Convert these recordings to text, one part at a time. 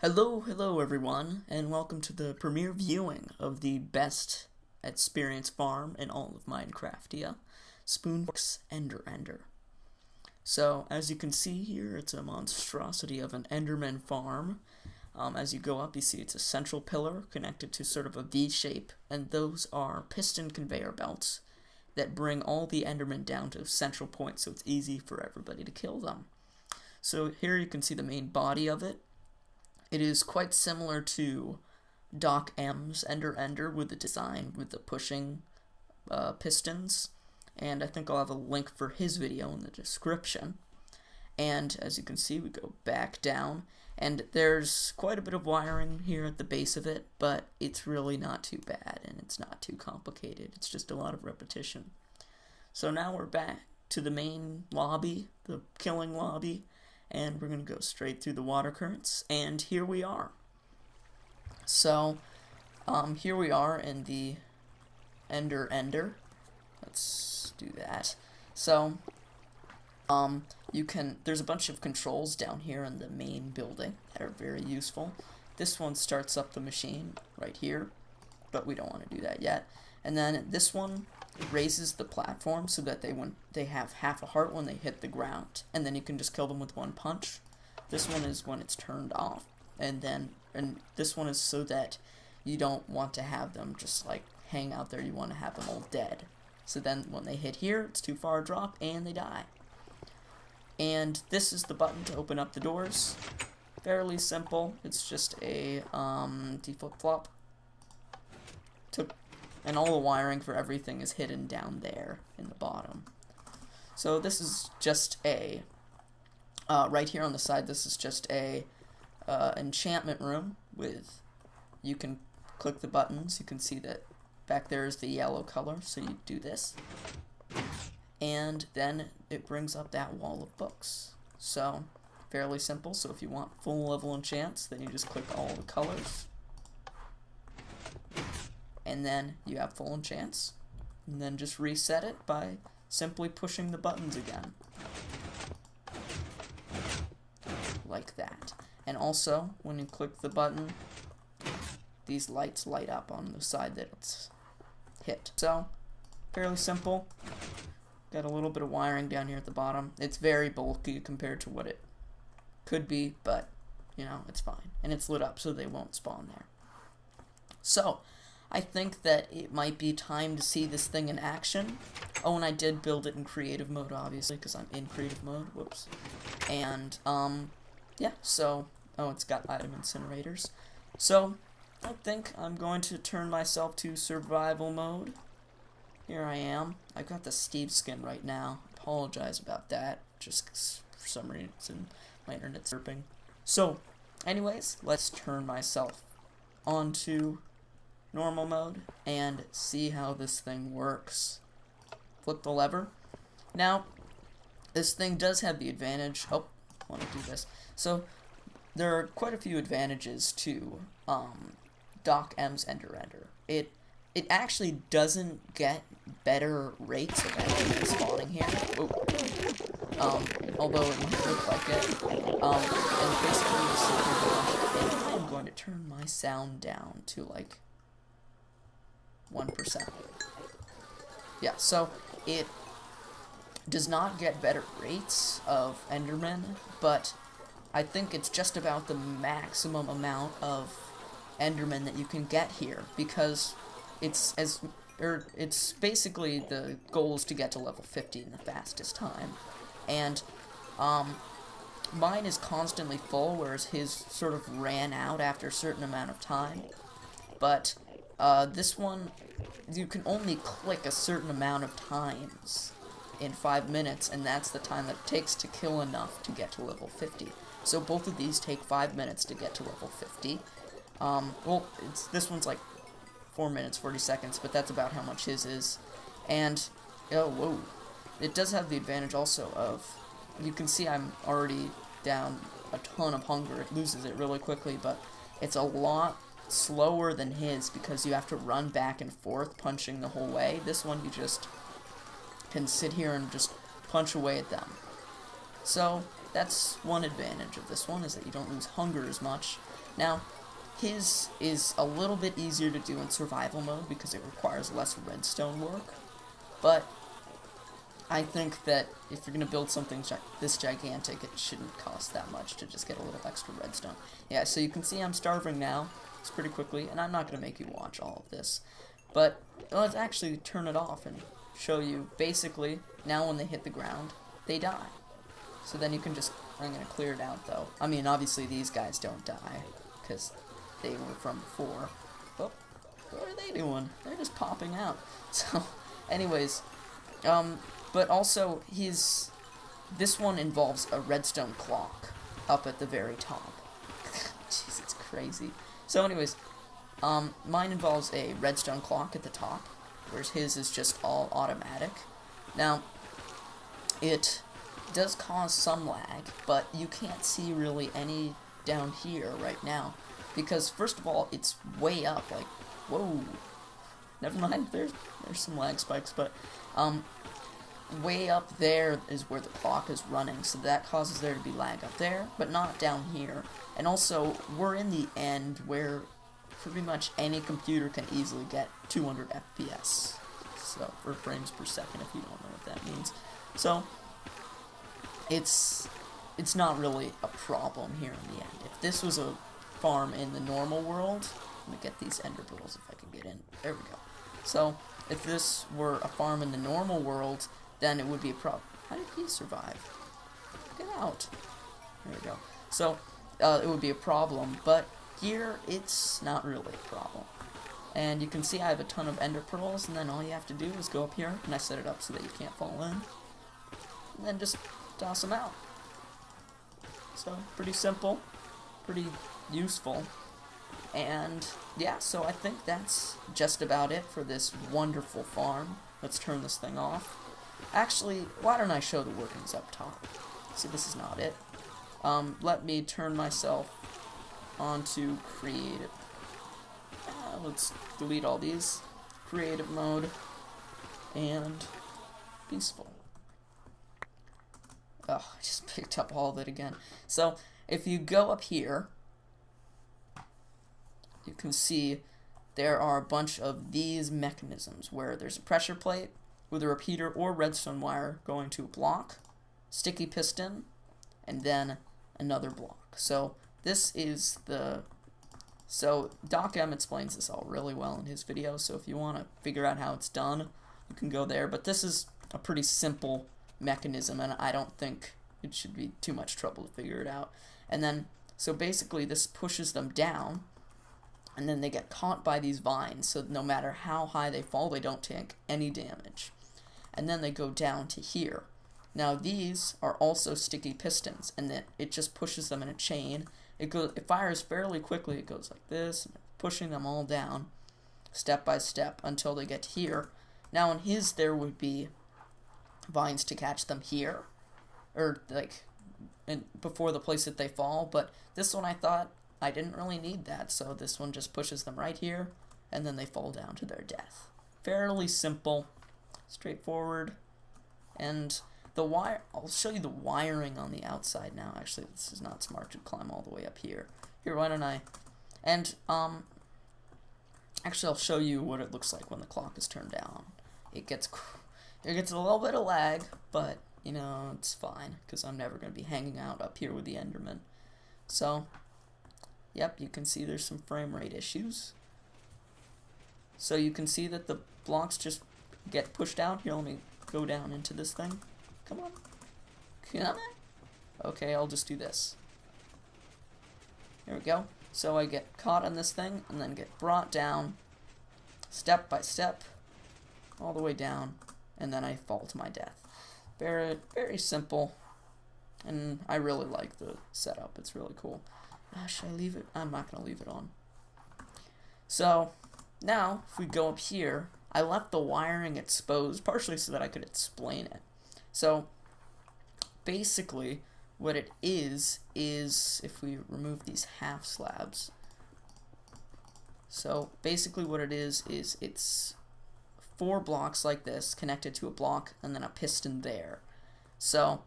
Hello everyone, and welcome to the premiere viewing of the best experience farm in all of Minecraftia, Spoonbox Ender. So, as you can see here, it's a monstrosity of an Enderman farm. As you go up, you see it's a central pillar connected to sort of a V shape, and those are piston conveyor belts that bring all the Endermen down to a central point, so it's easy for everybody to kill them. So here you can see the main body of it. It is quite similar to Doc M's Ender with the design with the pushing pistons, and I think I'll have a link for his video in the description. And as you can see, we go back down, and there's quite a bit of wiring here at the base of it, but it's really not too bad, and it's not too complicated. It's just a lot of repetition. So now we're back to the main lobby, the killing lobby, and we're going to go straight through the water currents, and here we are. So, here we are in the Ender. Let's do that. So, there's a bunch of controls down here in the main building that are very useful. This one starts up the machine right here, but we don't want to do that yet. And then this one raises the platform so that they have half a heart when they hit the ground, and then you can just kill them with one punch. This one is when it's turned off, and this one is so that you don't want to have them just like hang out there. You want to have them all dead. So then when they hit here, it's too far a drop and they die. And this is the button to open up the doors. Fairly simple. It's just a flip-flop. And all the wiring for everything is hidden down there in the bottom. So this is just a, right here on the side, this is just a enchantment room with, you can click the buttons, you can see that back there is the yellow color, so you do this. And then it brings up that wall of books. So, fairly simple, so if you want full level enchants, then you just click all the colors. And then you have full enchants, and then just reset it by simply pushing the buttons again. Like that. And also, when you click the button, these lights light up on the side that it's hit. So, fairly simple. Got a little bit of wiring down here at the bottom. It's very bulky compared to what it could be, but, you know, it's fine. And it's lit up so they won't spawn there. So, I think that it might be time to see this thing in action. Oh, and I did build it in creative mode, obviously, because I'm in creative mode. Whoops. And, yeah, so, oh, it's got item incinerators. So, I think I'm going to turn myself to survival mode. Here I am. I've got the Steve skin right now. Apologize about that, just 'cause for some reason my internet's chirping. So, anyways, let's turn myself onto normal mode and see how this thing works. Flip the lever. Now, this thing does have the advantage. Oh, I want to do this. So, there are quite a few advantages to Doc M's Ender. It actually doesn't get better rates of Endermen spawning here. Although it might look like it. And basically, you see here, I'm going to turn my sound down to like 1%. Yeah, so it does not get better rates of Endermen, but I think it's just about the maximum amount of Endermen that you can get here, because it's basically the goal is to get to level 50 in the fastest time, and mine is constantly full, whereas his sort of ran out after a certain amount of time. But this one, you can only click a certain amount of times in 5 minutes, and that's the time that it takes to kill enough to get to level 50. So both of these take 5 minutes to get to level 50. Well, this one's like 4 minutes, 40 seconds, but that's about how much his is. And, oh, whoa. It does have the advantage also of, you can see I'm already down a ton of hunger. It loses it really quickly, but it's a lot slower than his because you have to run back and forth punching the whole way. This one you just can sit here and just punch away at them. So, that's one advantage of this one, is that you don't lose hunger as much. Now, his is a little bit easier to do in survival mode because it requires less redstone work, but I think that if you're going to build something this gigantic, it shouldn't cost that much to just get a little extra redstone. Yeah, so you can see I'm starving now. It's pretty quickly, and I'm not going to make you watch all of this. But let's actually turn it off and show you, basically, now when they hit the ground, they die. So then you can just, I'm going to clear it out though. I mean, obviously these guys don't die, because they were from before. Oh, what are they doing? They're just popping out. So, anyways, but also, this one involves a redstone clock up at the very top. Jeez, it's crazy. So anyways, mine involves a redstone clock at the top, whereas his is just all automatic. Now, it does cause some lag, but you can't see really any down here right now, because first of all, it's way up, like, whoa. Never mind, there's some lag spikes, but, way up there is where the clock is running, so that causes there to be lag up there, but not down here. And also, we're in the end where pretty much any computer can easily get 200 FPS, so, or frames per second if you don't know what that means. So, it's not really a problem here in the end. If this was a farm in the normal world, let me get these ender pearls if I can get in, there we go. So, if this were a farm in the normal world, then it would be a problem. How did he survive? Get out. There we go. So, it would be a problem, but here, it's not really a problem. And you can see I have a ton of ender pearls, and then all you have to do is go up here, and I set it up so that you can't fall in, and then just toss them out. So, pretty simple, pretty useful. And, yeah, so I think that's just about it for this wonderful farm. Let's turn this thing off. Actually, why don't I show the workings up top? See, this is not it. Let me turn myself onto creative. Let's delete all these. Creative mode. And peaceful. Oh, I just picked up all of it again. So, if you go up here, you can see there are a bunch of these mechanisms where there's a pressure plate with a repeater or redstone wire going to a block, sticky piston, and then another block. So this is so Doc M explains this all really well in his video, so if you want to figure out how it's done, you can go there. But this is a pretty simple mechanism, and I don't think it should be too much trouble to figure it out. And then, so basically this pushes them down, and then they get caught by these vines, so no matter how high they fall, they don't take any damage. And then they go down to here. Now these are also sticky pistons, and then it just pushes them in a chain. It fires fairly quickly. It goes like this, pushing them all down, step by step, until they get here. Now in his, there would be vines to catch them here, or like before the place that they fall, but this one I thought I didn't really need that, so this one just pushes them right here, and then they fall down to their death. Fairly simple, straightforward, and the wire, I'll show you the wiring on the outside now. Actually, this is not smart to climb all the way up here. Here, why don't I, and, actually I'll show you what it looks like when the clock is turned down. It gets a little bit of lag, but, you know, it's fine, because I'm never going to be hanging out up here with the Enderman. So, yep, you can see there's some frame rate issues. So you can see that the blocks just get pushed out. Here, let me go down into this thing. Come on. Come on. Okay, I'll just do this. Here we go. So I get caught on this thing, and then get brought down, step by step, all the way down, and then I fall to my death. Very, very simple, and I really like the setup. It's really cool. Should I leave it? I'm not going to leave it on. So, now, if we go up here, I left the wiring exposed, partially so that I could explain it. So, basically, what it is if we remove these half slabs, so basically what it is it's 4 blocks like this connected to a block and then a piston there. So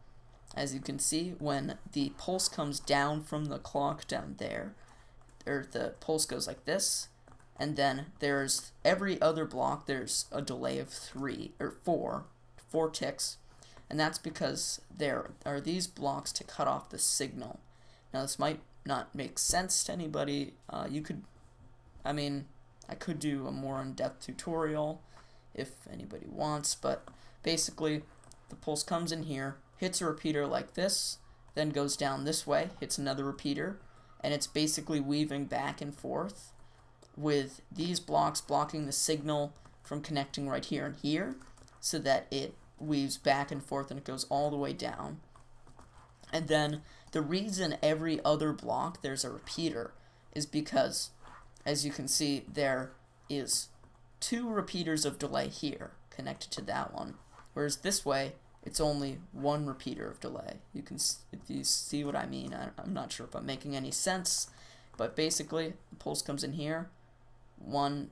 as you can see, when the pulse comes down from the clock down there, or the pulse goes like this, and then there's every other block, there's a delay of 4 ticks, and that's because there are these blocks to cut off the signal. Now this might not make sense to anybody. I could do a more in-depth tutorial if anybody wants, but basically the pulse comes in here, hits a repeater like this, then goes down this way, hits another repeater, and it's basically weaving back and forth with these blocks blocking the signal from connecting right here and here, so that it weaves back and forth and it goes all the way down. And then the reason every other block there's a repeater is because, as you can see, there is 2 repeaters of delay here connected to that one, whereas this way it's only 1 repeater of delay. If you see what I mean. I'm not sure if I'm making any sense, but basically the pulse comes in here, 1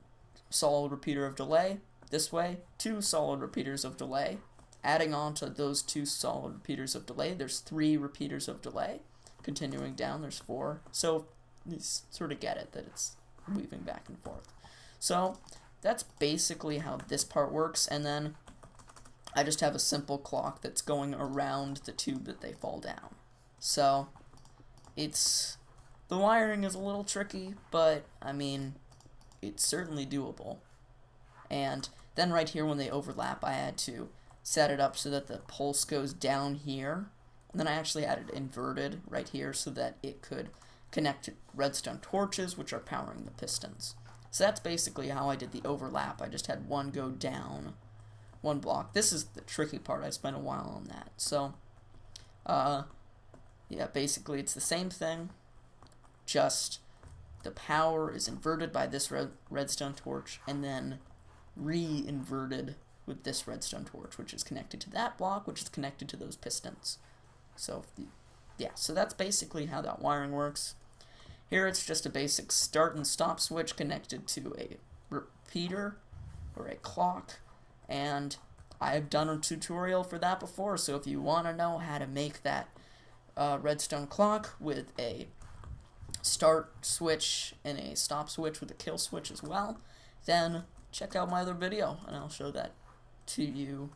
solid repeater of delay, this way 2 solid repeaters of delay. Adding on to those 2 solid repeaters of delay, there's 3 repeaters of delay. Continuing down, there's 4. So you sort of get it, that it's weaving back and forth. So that's basically how this part works, and then I just have a simple clock that's going around the tube that they fall down. So the wiring is a little tricky, but I mean, it's certainly doable. And then right here when they overlap, I had to set it up so that the pulse goes down here, and then I actually had it inverted right here so that it could connect to redstone torches, which are powering the pistons. So that's basically how I did the overlap. I just had one go down 1 block. This is the tricky part. I spent a while on that. So yeah, basically it's the same thing, just the power is inverted by this redstone torch and then re-inverted with this redstone torch, which is connected to that block, which is connected to those pistons. So yeah, so that's basically how that wiring works. Here it's just a basic start and stop switch connected to a repeater or a clock, and I've done a tutorial for that before, so if you want to know how to make that redstone clock with a start switch and a stop switch with a kill switch as well, then check out my other video and I'll show that to you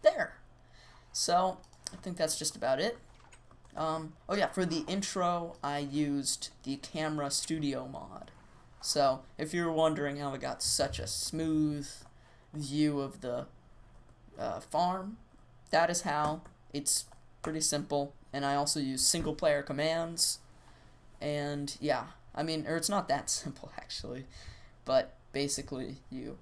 there. So I think that's just about it. Oh yeah, for the intro I used the Camera Studio mod. So if you're wondering how I got such a smooth view of the farm, that is how. It's pretty simple, and I also use single player commands, and yeah, it's not that simple actually, but basically you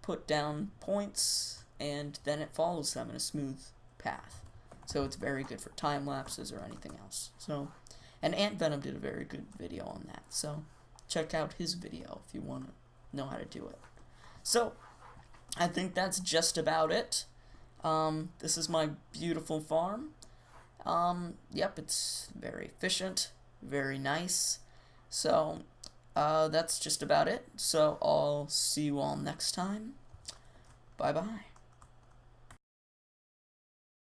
put down points and then it follows them in a smooth path. So it's very good for time lapses or anything else. So, and Ant Venom did a very good video on that. So check out his video if you want to know how to do it. So I think that's just about it. This is my beautiful farm. Yep, it's very efficient, very nice. So that's just about it. So I'll see you all next time. Bye bye.